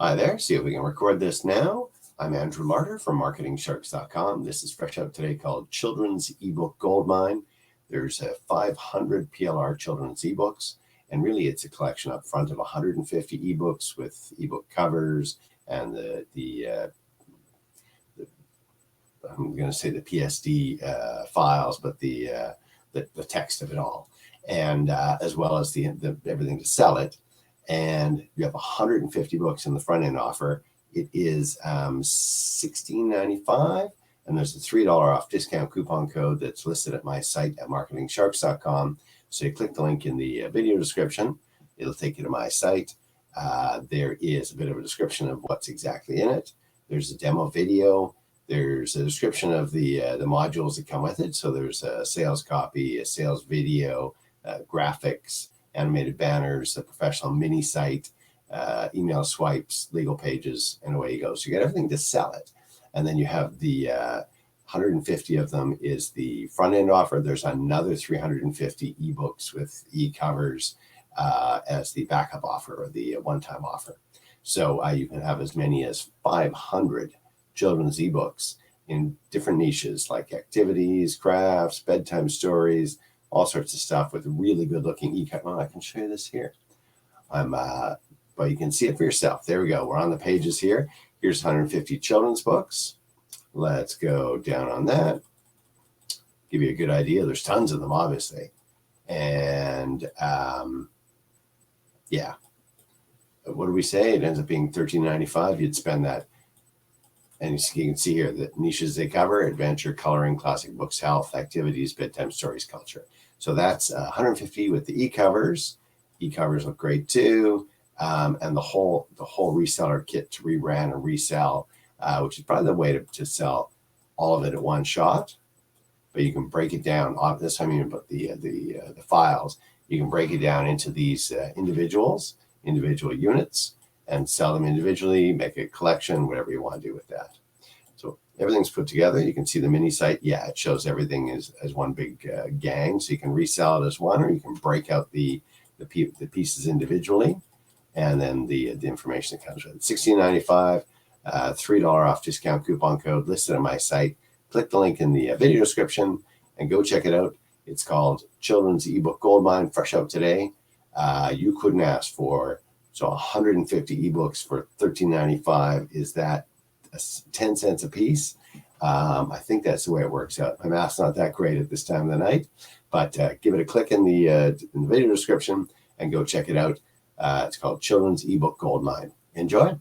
Hi there, see if we can record this now. I'm Andrew Martyr from marketingsharks.com. This is fresh out today called Children's Ebook Goldmine. There's 500 PLR children's ebooks, and really it's a collection up front of 150 ebooks with ebook covers and the I'm going to say the PSD files, but the text of it all, and as well as the everything to sell it. And you have 150 books in the front end offer. It is $16.95, and there's a $3 off discount coupon code that's listed at my site at marketingsharks.com. So you click the link in the video description, it'll take you to my site. There is a bit of a description of what's exactly in it. There's a demo video. There's a description of the modules that come with it. So there's a sales copy, a sales video, graphics, animated banners, a professional mini site, email swipes, legal pages, and away you go. So you get everything to sell it. And then you have the 150 of them is the front end offer. There's another 350 ebooks with E-covers as the backup offer or the one-time offer. So you can have as many as 500 children's ebooks in different niches like activities, crafts, bedtime stories, all sorts of stuff with really good looking e-cover. Well, I can show you this here. But you can see it for yourself. There we go. We're on the pages here. Here's 150 children's books. Let's go down on that. Give you a good idea. There's tons of them, obviously. And yeah. What do we say? It ends up being $13.95. You'd spend that. And you can see here the niches they cover: adventure, coloring, classic books, health, activities, bedtime stories, culture. So that's 150 with the e-covers. E-covers look great too. And the whole reseller kit to rebrand and resell, which is probably the way to sell all of it at one shot. But you can break it down. This time you put the files. You can break it down into these individual units, and sell them individually, make a collection, whatever you want to do with that. So everything's put together. You can see the mini site. Yeah, it shows everything as one big gang. So you can resell it as one, or you can break out the pieces individually, and then the information that comes with it. $16.95, $3 off discount coupon code listed on my site. Click the link in the video description and go check it out. It's called Children's Ebook Goldmine, fresh out today. You couldn't ask for. So 150 ebooks for $13.95. Is that 10 cents a piece? I think that's the way it works out. My math's not that great at this time of the night, but give it a click in the video description and go check it out. It's called Children's Ebook Goldmine. Enjoy.